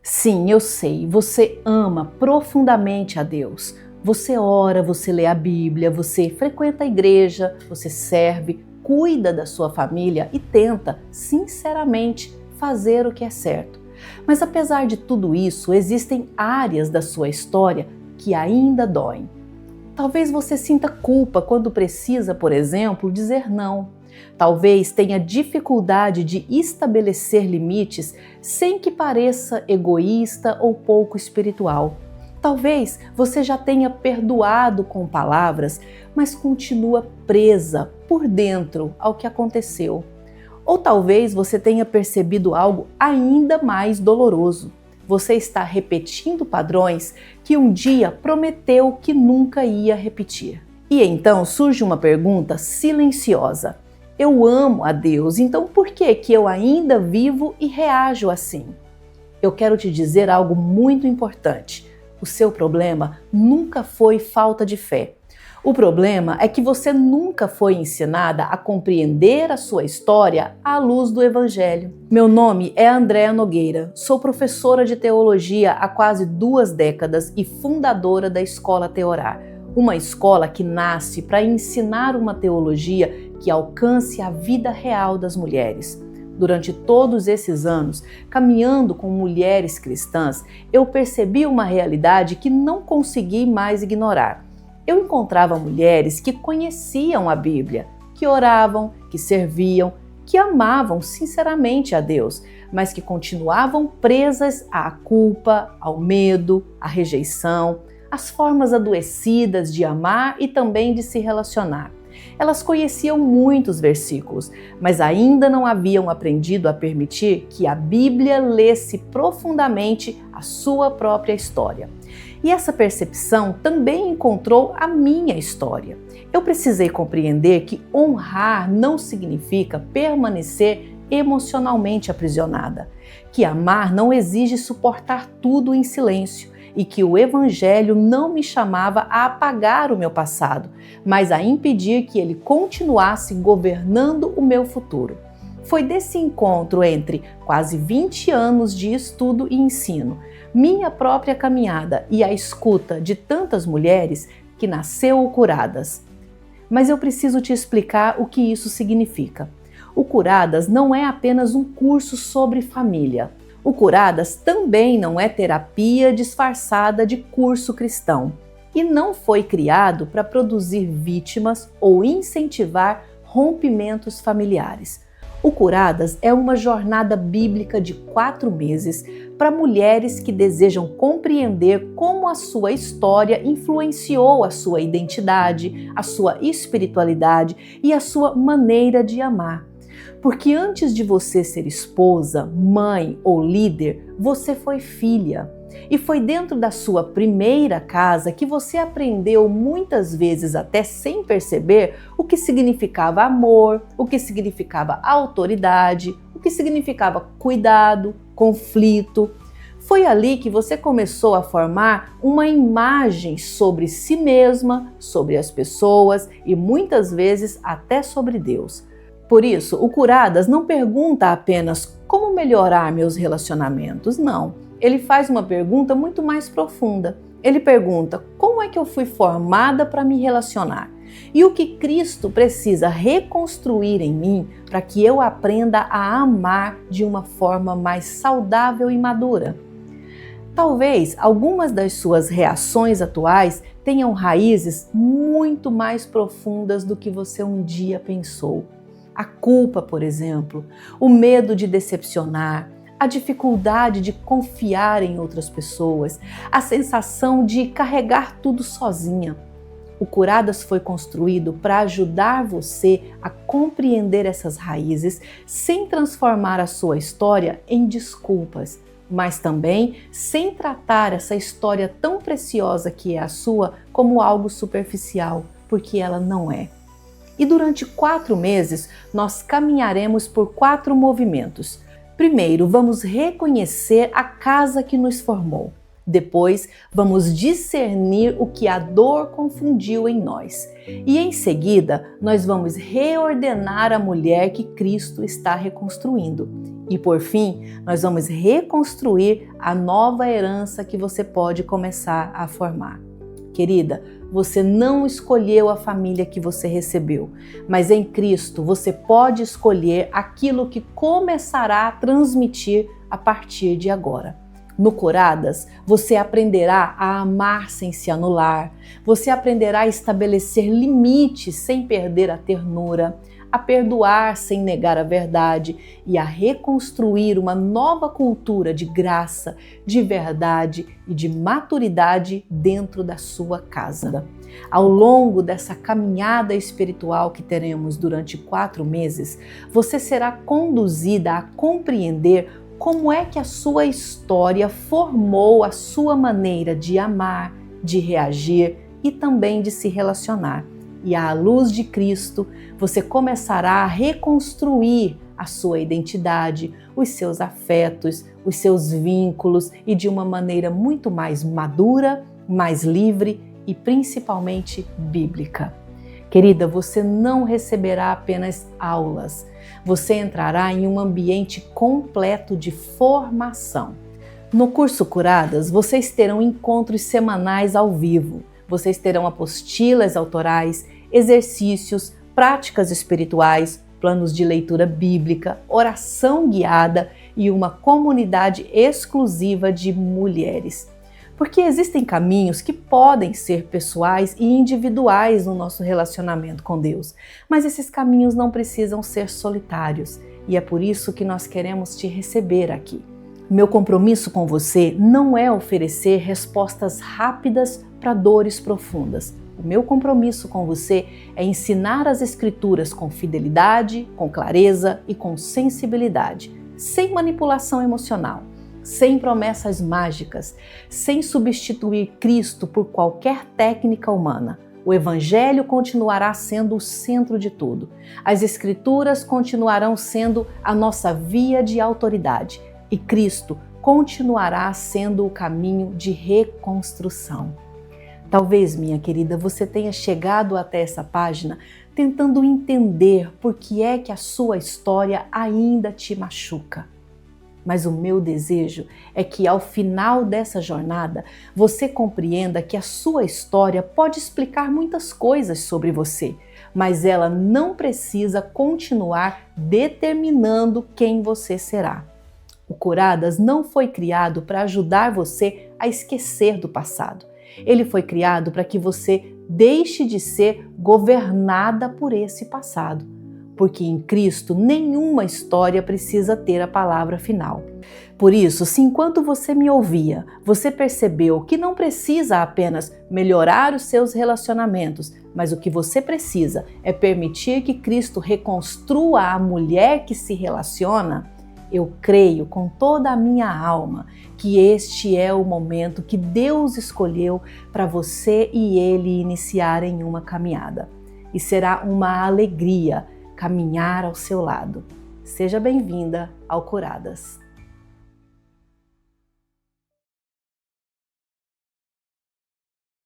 Sim, eu sei, você ama profundamente a Deus. Você ora, você lê a Bíblia, você frequenta a igreja, você serve, cuida da sua família e tenta, sinceramente, fazer o que é certo. Mas apesar de tudo isso, existem áreas da sua história que ainda doem. Talvez você sinta culpa quando precisa, por exemplo, dizer não. Talvez tenha dificuldade de estabelecer limites sem que pareça egoísta ou pouco espiritual. Talvez você já tenha perdoado com palavras, mas continua presa por dentro ao que aconteceu. Ou talvez você tenha percebido algo ainda mais doloroso. Você está repetindo padrões que um dia prometeu que nunca ia repetir. E então surge uma pergunta silenciosa. Eu amo a Deus, então por que eu ainda vivo e reajo assim? Eu quero te dizer algo muito importante. O seu problema nunca foi falta de fé. O problema é que você nunca foi ensinada a compreender a sua história à luz do Evangelho. Meu nome é Andréa Nogueira, sou professora de teologia há quase 2 décadas e fundadora da Escola Teorá, uma escola que nasce para ensinar uma teologia que alcance a vida real das mulheres. Durante todos esses anos, caminhando com mulheres cristãs, eu percebi uma realidade que não consegui mais ignorar. Eu encontrava mulheres que conheciam a Bíblia, que oravam, que serviam, que amavam sinceramente a Deus, mas que continuavam presas à culpa, ao medo, à rejeição, às formas adoecidas de amar e também de se relacionar. Elas conheciam muitos versículos, mas ainda não haviam aprendido a permitir que a Bíblia lesse profundamente a sua própria história. E essa percepção também encontrou a minha história. Eu precisei compreender que honrar não significa permanecer emocionalmente aprisionada, que amar não exige suportar tudo em silêncio e que o Evangelho não me chamava a apagar o meu passado, mas a impedir que ele continuasse governando o meu futuro. Foi desse encontro entre quase 20 anos de estudo e ensino, minha própria caminhada e a escuta de tantas mulheres que nasceu o Curadas. Mas eu preciso te explicar o que isso significa. O Curadas não é apenas um curso sobre família. O Curadas também não é terapia disfarçada de curso cristão e não foi criado para produzir vítimas ou incentivar rompimentos familiares. O Curadas é uma jornada bíblica de 4 meses para mulheres que desejam compreender como a sua história influenciou a sua identidade, a sua espiritualidade e a sua maneira de amar. Porque antes de você ser esposa, mãe ou líder, você foi filha. E foi dentro da sua primeira casa que você aprendeu muitas vezes até sem perceber o que significava amor, o que significava autoridade, o que significava cuidado, conflito. Foi ali que você começou a formar uma imagem sobre si mesma, sobre as pessoas e muitas vezes até sobre Deus. Por isso, o Curadas não pergunta apenas como melhorar meus relacionamentos, não. Ele faz uma pergunta muito mais profunda. Ele pergunta como é que eu fui formada para me relacionar e o que Cristo precisa reconstruir em mim para que eu aprenda a amar de uma forma mais saudável e madura. Talvez algumas das suas reações atuais tenham raízes muito mais profundas do que você um dia pensou. A culpa, por exemplo, o medo de decepcionar, a dificuldade de confiar em outras pessoas, a sensação de carregar tudo sozinha. O Curadas foi construído para ajudar você a compreender essas raízes sem transformar a sua história em desculpas, mas também sem tratar essa história tão preciosa que é a sua como algo superficial, porque ela não é. E durante 4 meses, nós caminharemos por 4 movimentos. Primeiro, vamos reconhecer a casa que nos formou. Depois, vamos discernir o que a dor confundiu em nós. E em seguida, nós vamos reordenar a mulher que Cristo está reconstruindo. E por fim, nós vamos reconstruir a nova herança que você pode começar a formar. Querida, você não escolheu a família que você recebeu, mas em Cristo você pode escolher aquilo que começará a transmitir a partir de agora. No Curadas, você aprenderá a amar sem se anular, você aprenderá a estabelecer limites sem perder a ternura, a perdoar sem negar a verdade e a reconstruir uma nova cultura de graça, de verdade e de maturidade dentro da sua casa. Ao longo dessa caminhada espiritual que teremos durante 4 meses, você será conduzida a compreender como é que a sua história formou a sua maneira de amar, de reagir e também de se relacionar. E à luz de Cristo, você começará a reconstruir a sua identidade, os seus afetos, os seus vínculos e de uma maneira muito mais madura, mais livre e principalmente bíblica. Querida, você não receberá apenas aulas, você entrará em um ambiente completo de formação. No curso Curadas, vocês terão encontros semanais ao vivo, vocês terão apostilas autorais, exercícios, práticas espirituais, planos de leitura bíblica, oração guiada e uma comunidade exclusiva de mulheres. Porque existem caminhos que podem ser pessoais e individuais no nosso relacionamento com Deus, mas esses caminhos não precisam ser solitários e é por isso que nós queremos te receber aqui. Meu compromisso com você não é oferecer respostas rápidas para dores profundas. O meu compromisso com você é ensinar as Escrituras com fidelidade, com clareza e com sensibilidade, sem manipulação emocional, sem promessas mágicas, sem substituir Cristo por qualquer técnica humana. O Evangelho continuará sendo o centro de tudo. As Escrituras continuarão sendo a nossa via de autoridade e Cristo continuará sendo o caminho de reconstrução. Talvez, minha querida, você tenha chegado até essa página tentando entender por que é que a sua história ainda te machuca. Mas o meu desejo é que ao final dessa jornada você compreenda que a sua história pode explicar muitas coisas sobre você, mas ela não precisa continuar determinando quem você será. O Curadas não foi criado para ajudar você a esquecer do passado. Ele foi criado para que você deixe de ser governada por esse passado, porque em Cristo nenhuma história precisa ter a palavra final. Por isso, se enquanto você me ouvia, você percebeu que não precisa apenas melhorar os seus relacionamentos, mas o que você precisa é permitir que Cristo reconstrua a mulher que se relaciona, eu creio com toda a minha alma que este é o momento que Deus escolheu para você e ele iniciarem uma caminhada. E será uma alegria caminhar ao seu lado. Seja bem-vinda ao Curadas.